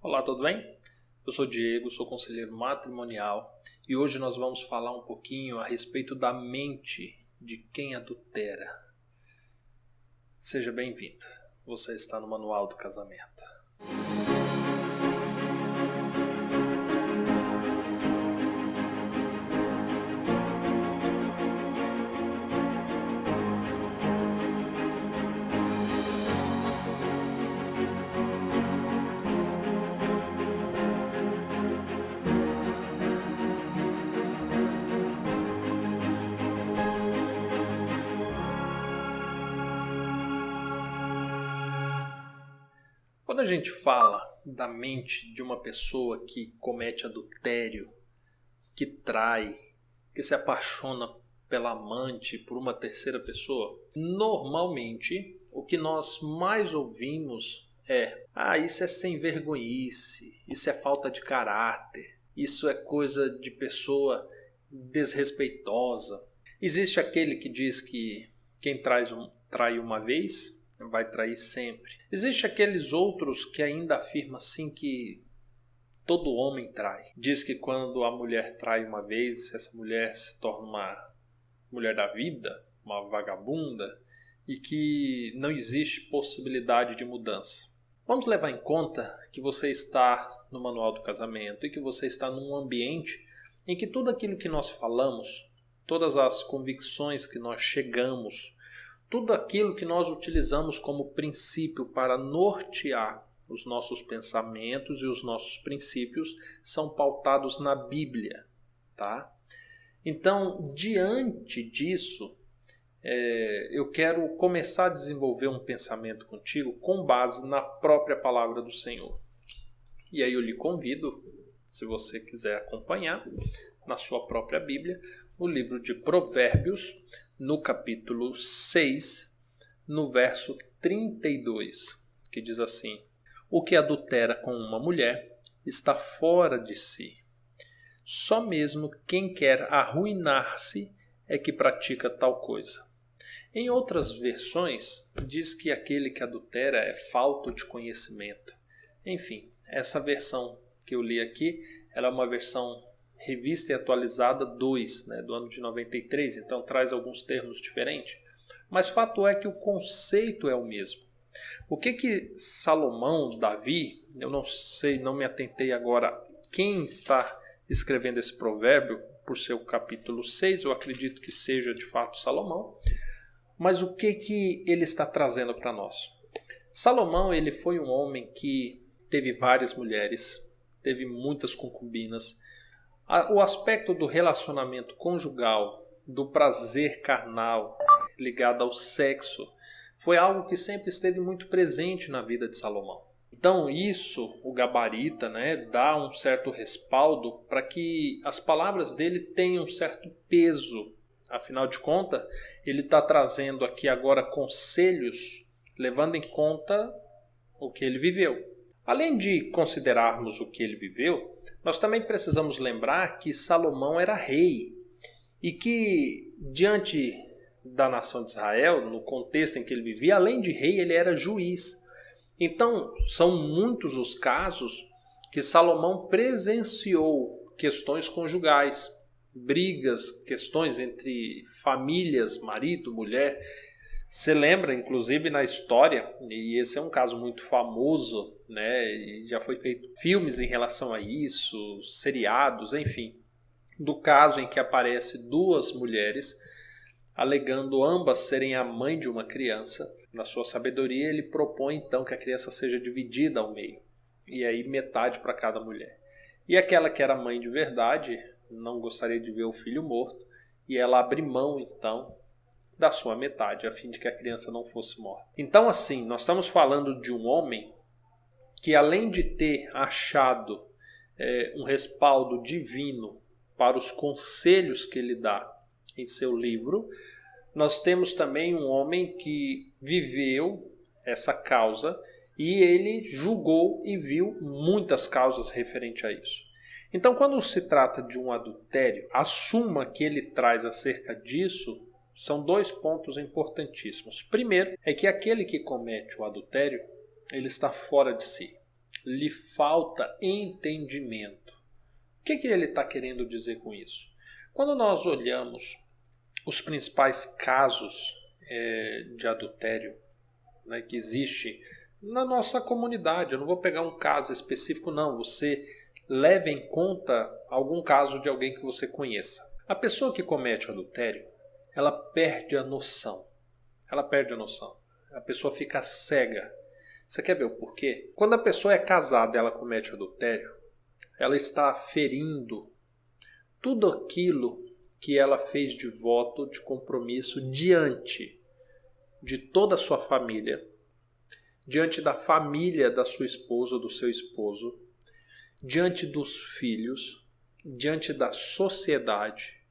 Olá, tudo bem? Eu sou Diego, sou conselheiro matrimonial e hoje nós vamos falar um pouquinho a respeito da mente de quem adultera. Seja bem-vindo, você está no Manual do Casamento. Quando a gente fala da mente de uma pessoa que comete adultério, que trai, que se apaixona pela amante, por uma terceira pessoa, normalmente o que nós mais ouvimos é: isso é sem vergonhice, isso é falta de caráter, isso é coisa de pessoa desrespeitosa. Existe aquele que diz que quem trai uma vez vai trair sempre. Existe aqueles outros que ainda afirmam assim que todo homem trai. Diz que quando a mulher trai uma vez, essa mulher se torna uma mulher da vida, uma vagabunda, e que não existe possibilidade de mudança. Vamos levar em conta que você está no Manual do Casamento e que você está num ambiente em que tudo aquilo que nós falamos, todas as convicções que nós chegamos, tudo aquilo que nós utilizamos como princípio para nortear os nossos pensamentos e os nossos princípios são pautados na Bíblia, tá? Então, diante disso, eu quero começar a desenvolver um pensamento contigo com base na própria palavra do Senhor. E aí eu lhe convido, se você quiser acompanhar, na sua própria Bíblia, o livro de Provérbios, no capítulo 6, no verso 32, que diz assim: o que adultera com uma mulher está fora de si. Só mesmo quem quer arruinar-se é que pratica tal coisa. Em outras versões, diz que aquele que adultera é falto de conhecimento. Enfim, essa versão que eu li aqui, ela é uma versão Revista e Atualizada 2, do ano de 93, então traz alguns termos diferentes. Mas fato é que o conceito é o mesmo. O que Salomão, Davi, eu não sei, não me atentei agora quem está escrevendo esse provérbio, por seu capítulo 6, eu acredito que seja de fato Salomão, mas o que ele está trazendo para nós? Salomão, ele foi um homem que teve várias mulheres, teve muitas concubinas. O aspecto do relacionamento conjugal, do prazer carnal ligado ao sexo, foi algo que sempre esteve muito presente na vida de Salomão. Então isso, o gabarita, dá um certo respaldo para que as palavras dele tenham um certo peso. Afinal de contas, ele está trazendo aqui agora conselhos, levando em conta o que ele viveu. Além de considerarmos o que ele viveu, nós também precisamos lembrar que Salomão era rei e que, diante da nação de Israel, no contexto em que ele vivia, além de rei, ele era juiz. Então, são muitos os casos que Salomão presenciou questões conjugais, brigas, questões entre famílias, marido, mulher. Você lembra, inclusive, na história, e esse é um caso muito famoso, e já foi feito filmes em relação a isso, seriados, enfim, do caso em que aparece duas mulheres alegando ambas serem a mãe de uma criança. Na sua sabedoria, ele propõe então que a criança seja dividida ao meio, e aí metade para cada mulher. E aquela que era mãe de verdade não gostaria de ver o filho morto, e ela abre mão então da sua metade, a fim de que a criança não fosse morta. Então, assim, nós estamos falando de um homem que, além de ter achado um respaldo divino para os conselhos que ele dá em seu livro, nós temos também um homem que viveu essa causa e ele julgou e viu muitas causas referentes a isso. Então, quando se trata de um adultério, a suma que ele traz acerca disso são dois pontos importantíssimos. Primeiro, é que aquele que comete o adultério, ele está fora de si. lhe falta entendimento. O que ele está querendo dizer com isso? Quando nós olhamos os principais casos de adultério, né, que existe na nossa comunidade, eu não vou pegar um caso específico não, você leve em conta algum caso de alguém que você conheça. A pessoa que comete adultério, ela perde a noção. Ela perde a noção. A pessoa fica cega. Você quer ver o porquê? Quando a pessoa é casada e ela comete adultério, ela está ferindo tudo aquilo que ela fez de voto, de compromisso diante de toda a sua família, diante da família da sua esposa ou do seu esposo, diante dos filhos, diante da sociedade,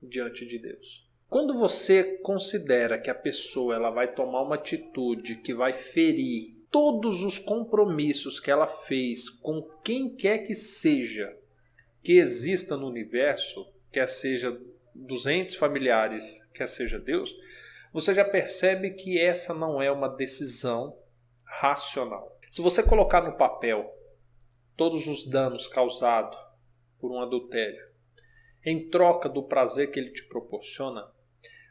diante de Deus. Quando você considera que a pessoa ela vai tomar uma atitude que vai ferir todos os compromissos que ela fez com quem quer que seja que exista no universo, quer seja dos entes familiares, quer seja Deus, você já percebe que essa não é uma decisão racional. Se você colocar no papel todos os danos causados por um adultério, em troca do prazer que ele te proporciona,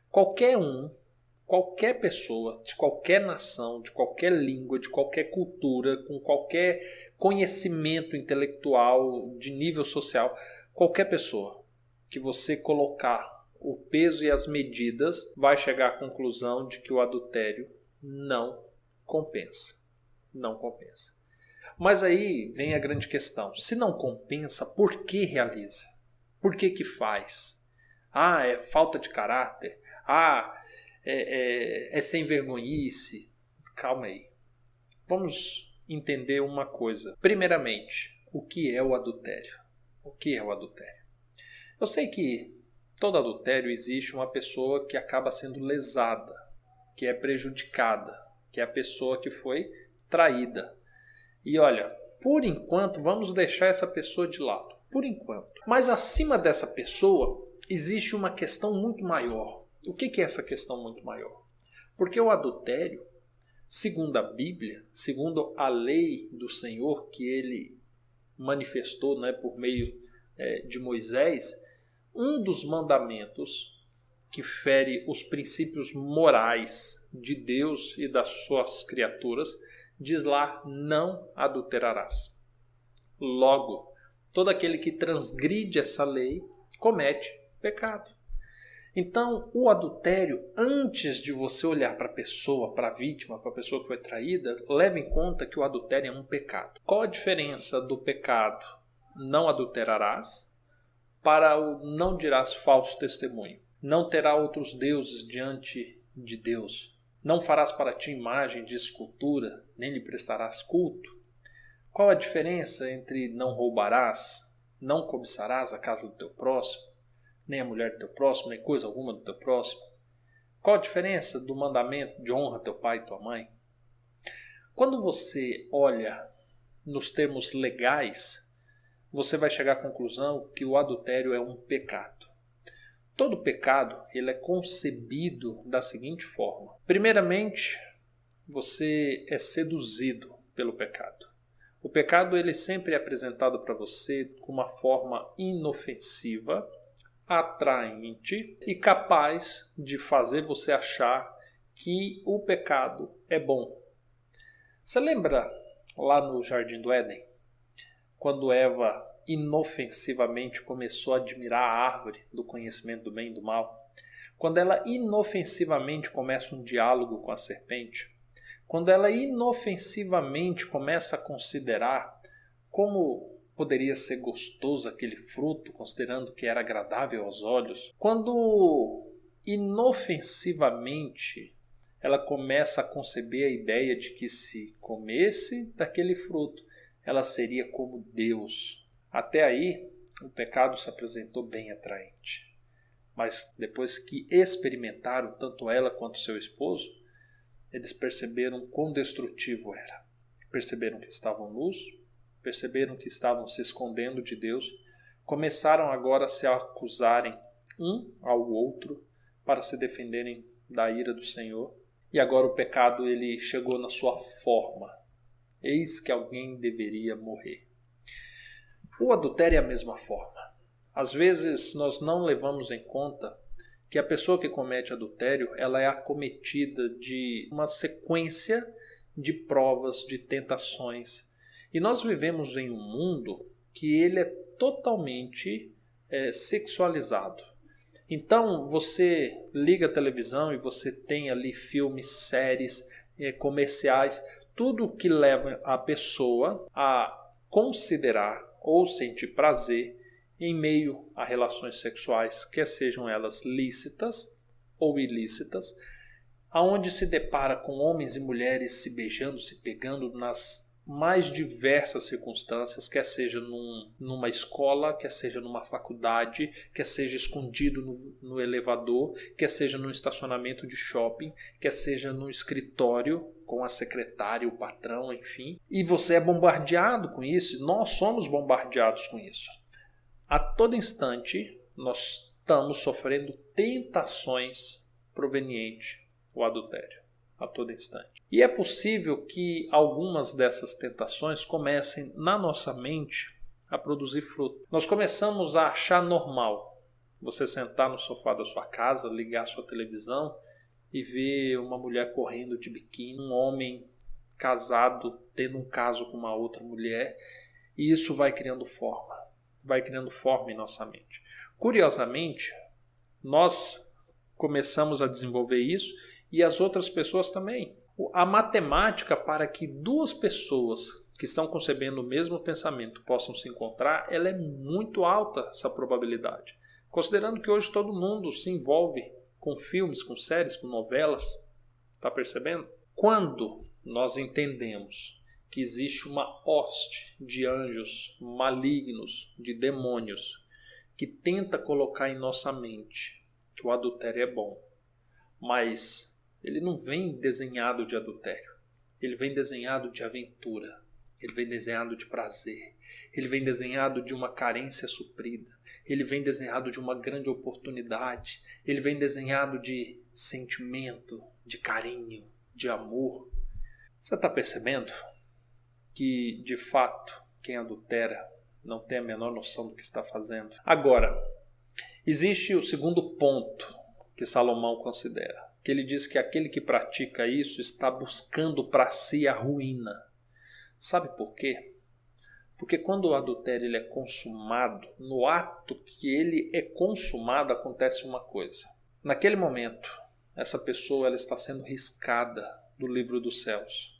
qualquer pessoa, de qualquer nação, de qualquer língua, de qualquer cultura, com qualquer conhecimento intelectual, de nível social, qualquer pessoa que você colocar o peso e as medidas vai chegar à conclusão de que o adultério não compensa. Não compensa. Mas aí vem a grande questão. Se não compensa, por que realiza? Por que faz? É falta de caráter? É sem vergonhice? Calma aí. Vamos entender uma coisa. Primeiramente, o que é o adultério? O que é o adultério? Eu sei que todo adultério existe uma pessoa que acaba sendo lesada, que é prejudicada, que é a pessoa que foi traída. E olha, por enquanto, vamos deixar essa pessoa de lado. Por enquanto. Mas acima dessa pessoa, existe uma questão muito maior. O que é essa questão muito maior? Porque o adultério, segundo a Bíblia, segundo a lei do Senhor que ele manifestou, né, por meio de Moisés, um dos mandamentos que fere os princípios morais de Deus e das suas criaturas, diz lá, não adulterarás. Logo, todo aquele que transgride essa lei comete pecado. Então, o adultério, antes de você olhar para a pessoa, para a vítima, para a pessoa que foi traída, leve em conta que o adultério é um pecado. Qual a diferença do pecado não adulterarás para o não dirás falso testemunho? Não terá outros deuses diante de Deus. Não farás para ti imagem de escultura, nem lhe prestarás culto. Qual a diferença entre não roubarás, não cobiçarás a casa do teu próximo, nem a mulher do teu próximo, nem coisa alguma do teu próximo? Qual a diferença do mandamento de honra teu pai e tua mãe? Quando você olha nos termos legais, você vai chegar à conclusão que o adultério é um pecado. Todo pecado ele é concebido da seguinte forma. Primeiramente, você é seduzido pelo pecado. O pecado ele sempre é apresentado para você com uma forma inofensiva, atraente e capaz de fazer você achar que o pecado é bom. Você lembra lá no Jardim do Éden, quando Eva inofensivamente começou a admirar a árvore do conhecimento do bem e do mal? Quando ela inofensivamente começa um diálogo com a serpente? Quando ela inofensivamente começa a considerar como poderia ser gostoso aquele fruto, considerando que era agradável aos olhos? Quando inofensivamente ela começa a conceber a ideia de que se comesse daquele fruto, ela seria como Deus. Até aí, o pecado se apresentou bem atraente. Mas depois que experimentaram, tanto ela quanto seu esposo, eles perceberam quão destrutivo era. Perceberam que estavam nus, perceberam que estavam se escondendo de Deus, começaram agora a se acusarem um ao outro para se defenderem da ira do Senhor. E agora o pecado ele chegou na sua forma. eis que alguém deveria morrer. O adultério é a mesma forma. Às vezes nós não levamos em conta que a pessoa que comete adultério, ela é acometida de uma sequência de provas, de tentações. E nós vivemos em um mundo que ele é totalmente sexualizado. Então você liga a televisão e você tem ali filmes, séries, comerciais, tudo que leva a pessoa a considerar ou sentir prazer em meio a relações sexuais, quer sejam elas lícitas ou ilícitas, aonde se depara com homens e mulheres se beijando, se pegando nas mais diversas circunstâncias, quer seja numa escola, quer seja numa faculdade, quer seja escondido no elevador, quer seja no estacionamento de shopping, quer seja no escritório com a secretária, o patrão, enfim. E você é bombardeado com isso, nós somos bombardeados com isso. A todo instante nós estamos sofrendo tentações provenientes do adultério. A todo instante. E é possível que algumas dessas tentações comecem na nossa mente a produzir fruto. Nós começamos a achar normal você sentar no sofá da sua casa, ligar a sua televisão e ver uma mulher correndo de biquíni, um homem casado tendo um caso com uma outra mulher, e isso vai criando forma em nossa mente. Curiosamente, nós começamos a desenvolver isso e as outras pessoas também. A matemática para que duas pessoas que estão concebendo o mesmo pensamento possam se encontrar, ela é muito alta, essa probabilidade. Considerando que hoje todo mundo se envolve com filmes, com séries, com novelas. Está percebendo? Quando nós entendemos que existe uma hoste de anjos malignos, de demônios, que tenta colocar em nossa mente que o adultério é bom, mas ele não vem desenhado de adultério, ele vem desenhado de aventura, ele vem desenhado de prazer, ele vem desenhado de uma carência suprida, ele vem desenhado de uma grande oportunidade, ele vem desenhado de sentimento, de carinho, de amor. Você está percebendo que, de fato, quem adultera não tem a menor noção do que está fazendo? Agora, existe o segundo ponto que Salomão considera, que ele diz que aquele que pratica isso está buscando para si a ruína. Sabe por quê? Porque quando o adultério ele é consumado, no ato que ele é consumado acontece uma coisa. Naquele momento, essa pessoa ela está sendo riscada do livro dos céus.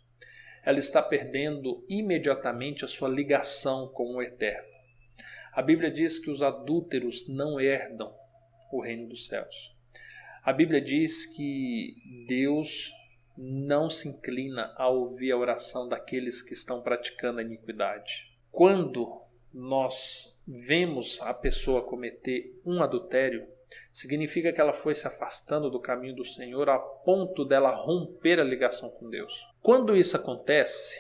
Ela está perdendo imediatamente a sua ligação com o Eterno. A Bíblia diz que os adúlteros não herdam o reino dos céus. A Bíblia diz que Deus não se inclina a ouvir a oração daqueles que estão praticando a iniquidade. Quando nós vemos a pessoa cometer um adultério, significa que ela foi se afastando do caminho do Senhor a ponto dela romper a ligação com Deus. Quando isso acontece,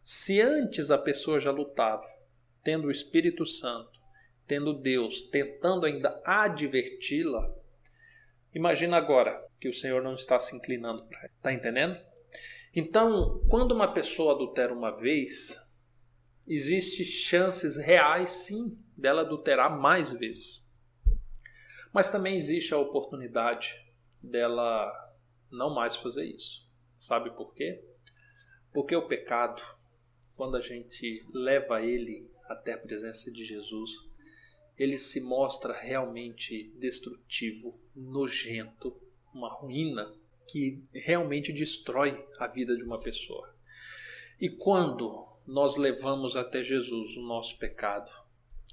se antes a pessoa já lutava, tendo o Espírito Santo, tendo Deus, tentando ainda adverti-la, imagina agora que o Senhor não está se inclinando para ela. Está entendendo? Então, quando uma pessoa adultera uma vez, existem chances reais, sim, dela adulterar mais vezes. Mas também existe a oportunidade dela não mais fazer isso. Sabe por quê? Porque o pecado, quando a gente leva ele até a presença de Jesus, ele se mostra realmente destrutivo, nojento, uma ruína que realmente destrói a vida de uma pessoa. E quando nós levamos até Jesus o nosso pecado,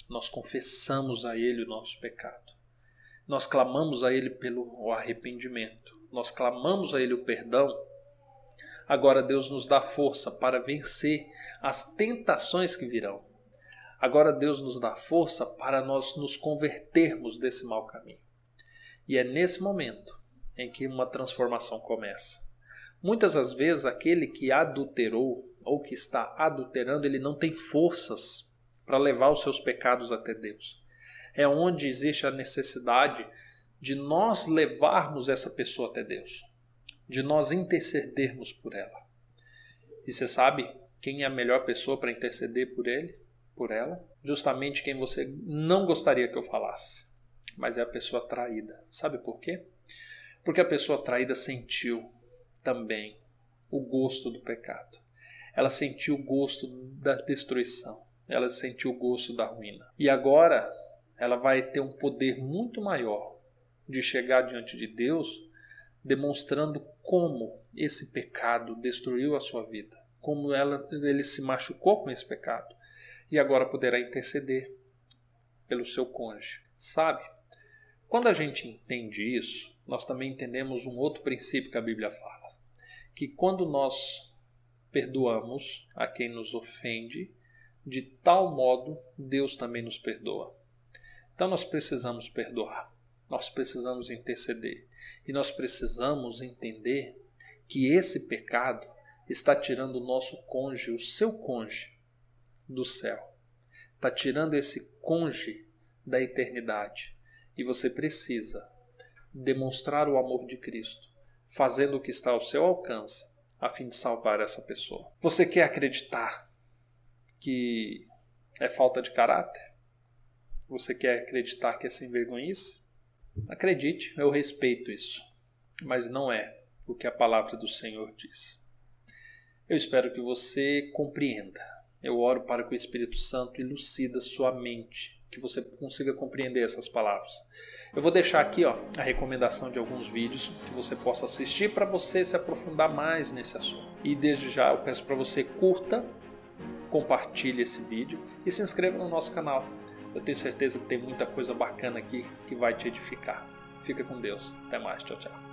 nós confessamos a Ele o nosso pecado, nós clamamos a Ele pelo arrependimento, nós clamamos a Ele o perdão, agora Deus nos dá força para vencer as tentações que virão. Agora Deus nos dá força para nós nos convertermos desse mau caminho. E é nesse momento em que uma transformação começa. Muitas das vezes aquele que adulterou ou que está adulterando, ele não tem forças para levar os seus pecados até Deus. É onde existe a necessidade de nós levarmos essa pessoa até Deus, de nós intercedermos por ela. E você sabe quem é a melhor pessoa para interceder por ele, por ela? Justamente quem você não gostaria que eu falasse, mas é a pessoa traída. Sabe por quê? Porque a pessoa traída sentiu também o gosto do pecado. Ela sentiu o gosto da destruição. Ela sentiu o gosto da ruína. E agora ela vai ter um poder muito maior de chegar diante de Deus, demonstrando como esse pecado destruiu a sua vida, como ele se machucou com esse pecado, e agora poderá interceder pelo seu cônjuge. Sabe, quando a gente entende isso, nós também entendemos um outro princípio que a Bíblia fala, que quando nós perdoamos a quem nos ofende, de tal modo Deus também nos perdoa. Então nós precisamos perdoar, nós precisamos interceder e nós precisamos entender que esse pecado está tirando o nosso cônjuge, o seu cônjuge, do céu. Está tirando esse cônjuge da eternidade. E você precisa demonstrar o amor de Cristo, fazendo o que está ao seu alcance, a fim de salvar essa pessoa. Você quer acreditar que é falta de caráter? Você quer acreditar que é sem vergonhice? Acredite, eu respeito isso, mas não é o que a palavra do Senhor diz. Eu espero que você compreenda. Eu oro para que o Espírito Santo elucida sua mente, que você consiga compreender essas palavras. Eu vou deixar aqui a recomendação de alguns vídeos que você possa assistir para você se aprofundar mais nesse assunto. E desde já eu peço para você curta, compartilhe esse vídeo e se inscreva no nosso canal. Eu tenho certeza que tem muita coisa bacana aqui que vai te edificar. Fica com Deus. Até mais. Tchau, tchau.